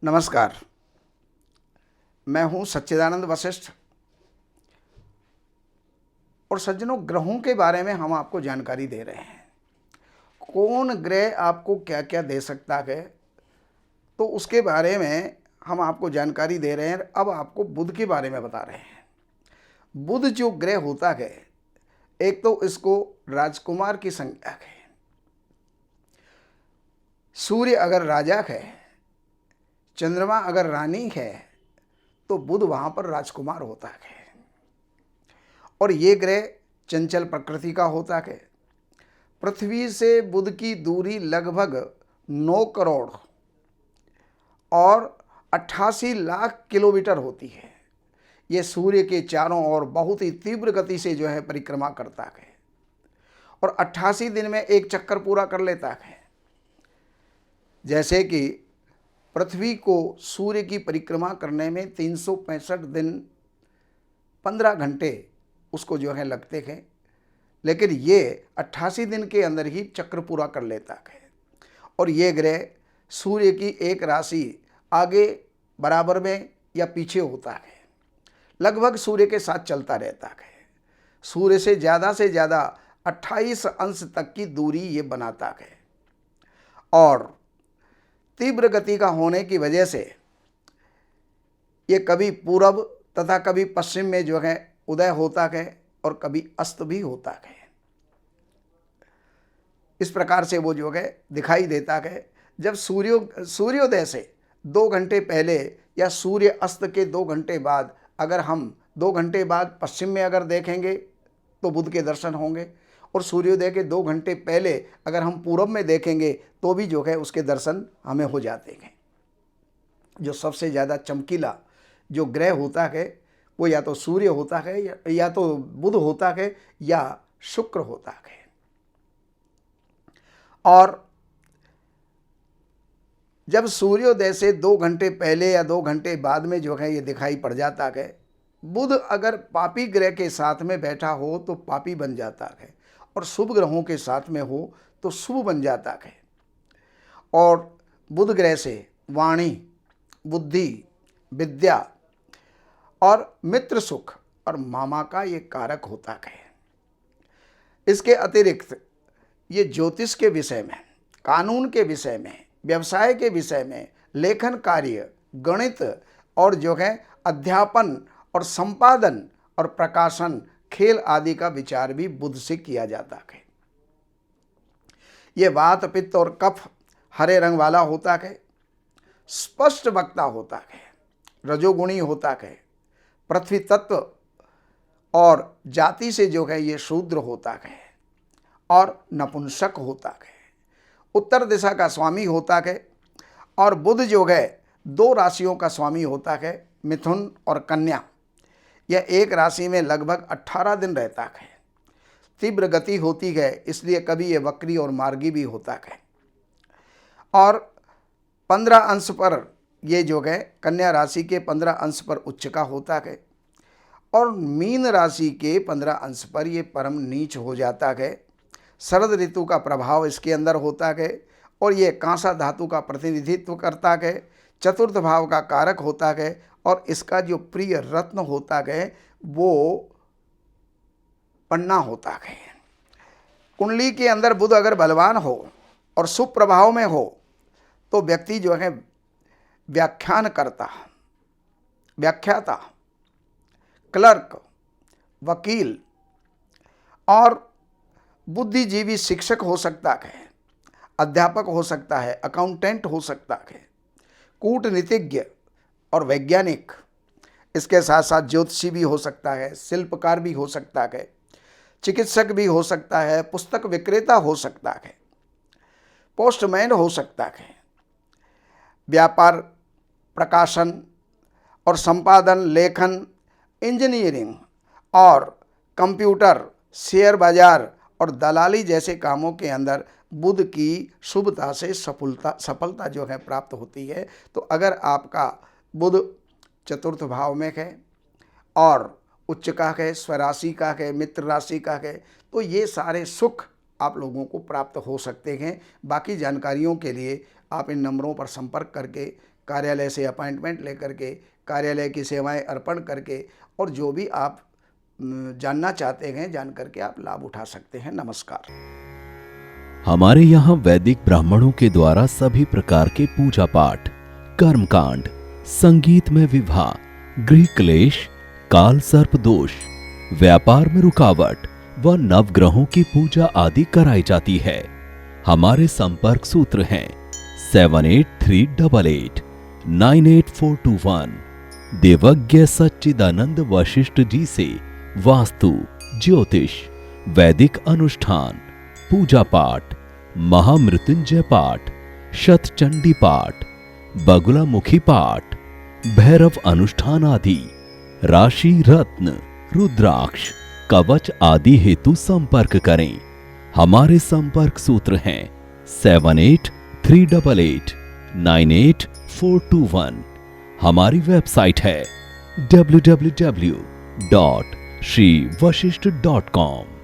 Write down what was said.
नमस्कार। मैं हूं सच्चिदानंद वशिष्ठ और सज्जनों, ग्रहों के बारे में हम आपको जानकारी दे रहे हैं। कौन ग्रह आपको क्या क्या दे सकता है, तो उसके बारे में हम आपको जानकारी दे रहे हैं। अब आपको बुध के बारे में बता रहे हैं। बुध जो ग्रह होता है, एक तो इसको राजकुमार की संज्ञा है। सूर्य अगर राजा है, चंद्रमा अगर रानी है, तो बुध वहां पर राजकुमार होता है। और ये ग्रह चंचल प्रकृति का होता है। पृथ्वी से बुध की दूरी लगभग 9 करोड़ और 88 लाख किलोमीटर होती है। ये सूर्य के चारों ओर बहुत ही तीव्र गति से जो है परिक्रमा करता है और 88 दिन में एक चक्कर पूरा कर लेता है। जैसे कि पृथ्वी को सूर्य की परिक्रमा करने में 365 दिन 15 घंटे उसको जो है लगते हैं, लेकिन ये 88 दिन के अंदर ही चक्र पूरा कर लेता है। और ये ग्रह सूर्य की एक राशि आगे, बराबर में या पीछे होता है। लगभग सूर्य के साथ चलता रहता है। सूर्य से ज़्यादा 28 अंश तक की दूरी ये बनाता है और तीव्र गति का होने की वजह से ये कभी पूरब तथा कभी पश्चिम में जो है उदय होता है और कभी अस्त भी होता है। इस प्रकार से वो जो है दिखाई देता है। जब सूर्योदय से 2 घंटे पहले या सूर्य अस्त के 2 घंटे बाद, अगर हम 2 घंटे बाद पश्चिम में अगर देखेंगे तो बुध के दर्शन होंगे, और सूर्योदय के 2 घंटे पहले अगर हम पूरब में देखेंगे तो भी जो है उसके दर्शन हमें हो जाते हैं। जो सबसे ज़्यादा चमकीला जो ग्रह होता है वो या तो सूर्य होता है या तो बुध होता है या शुक्र होता है। और जब सूर्योदय से 2 घंटे पहले या 2 घंटे बाद में जो है ये दिखाई पड़ जाता है, बुध अगर पापी ग्रह के साथ में बैठा हो तो पापी बन जाता है, और शुभ ग्रहों के साथ में हो तो शुभ बन जाता है। और बुध ग्रह से वाणी, बुद्धि, विद्या और मित्र सुख और मामा का ये कारक होता है। इसके अतिरिक्त ये ज्योतिष के विषय में, कानून के विषय में, व्यवसाय के विषय में, लेखन कार्य, गणित और जो है अध्यापन और संपादन और प्रकाशन, खेल आदि का विचार भी बुध से किया जाता है। ये वात, पित्त और कफ हरे रंग वाला होता है। स्पष्ट वक्ता होता है, रजोगुणी होता है, पृथ्वी तत्व और जाति से जो है ये शूद्र होता है और नपुंसक होता है। उत्तर दिशा का स्वामी होता है। और बुध जो है 2 राशियों का स्वामी होता है, मिथुन और कन्या। यह एक राशि में लगभग 18 दिन रहता है। तीव्र गति होती है, इसलिए कभी ये वक्री और मार्गी भी होता है। और 15 अंश पर ये जो है कन्या राशि के 15 अंश पर उच्च का होता है, और मीन राशि के 15 अंश पर ये परम नीच हो जाता है। शरद ऋतु का प्रभाव इसके अंदर होता है और ये कांसा धातु का प्रतिनिधित्व करता है। चतुर्थ भाव का कारक होता है और इसका जो प्रिय रत्न होता है वो पन्ना होता है। कुंडली के अंदर बुध अगर बलवान हो और शुभ प्रभाव में हो तो व्यक्ति जो है व्याख्यानकर्ता, व्याख्याता, क्लर्क, वकील और बुद्धिजीवी शिक्षक हो सकता है, अध्यापक हो सकता है, अकाउंटेंट हो सकता है, कूटनीतिज्ञ और वैज्ञानिक। इसके साथ साथ ज्योतिषी भी हो सकता है, शिल्पकार भी हो सकता है, चिकित्सक भी हो सकता है, पुस्तक विक्रेता हो सकता है, पोस्टमैन हो सकता है, व्यापार, प्रकाशन और संपादन, लेखन, इंजीनियरिंग और कंप्यूटर, शेयर बाजार और दलाली जैसे कामों के अंदर बुध की शुभता से सफलता जो है प्राप्त होती है। तो अगर आपका बुध चतुर्थ भाव में है और उच्च का है, स्वराशि का है, मित्र राशि का है, तो ये सारे सुख आप लोगों को प्राप्त हो सकते हैं। बाकी जानकारियों के लिए आप इन नंबरों पर संपर्क करके कार्यालय से अपॉइंटमेंट लेकर के, कार्यालय की सेवाएं अर्पण करके, और जो भी आप जानना चाहते हैं जान करके आप लाभ उठा सकते हैं। नमस्कार। हमारे यहाँ वैदिक ब्राह्मणों के द्वारा सभी प्रकार के पूजा पाठ, कर्मकांड, संगीत में विवाह, गृह क्लेश, काल सर्प दोष, व्यापार में रुकावट व नवग्रहों की पूजा आदि कराई जाती है। हमारे संपर्क सूत्र हैं 7838898421। देवज्ञ सच्चिदानंद वशिष्ठ जी से वास्तु, ज्योतिष, वैदिक अनुष्ठान, पूजा पाठ, महामृत्युंजय पाठ, शतचंडी पाठ, बगुलामुखी पाठ, भैरव अनुष्ठान आदि, राशि रत्न, रुद्राक्ष, कवच आदि हेतु संपर्क करें। हमारे संपर्क सूत्र हैं 7838898421। हमारी वेबसाइट है www.shrivashishth.com।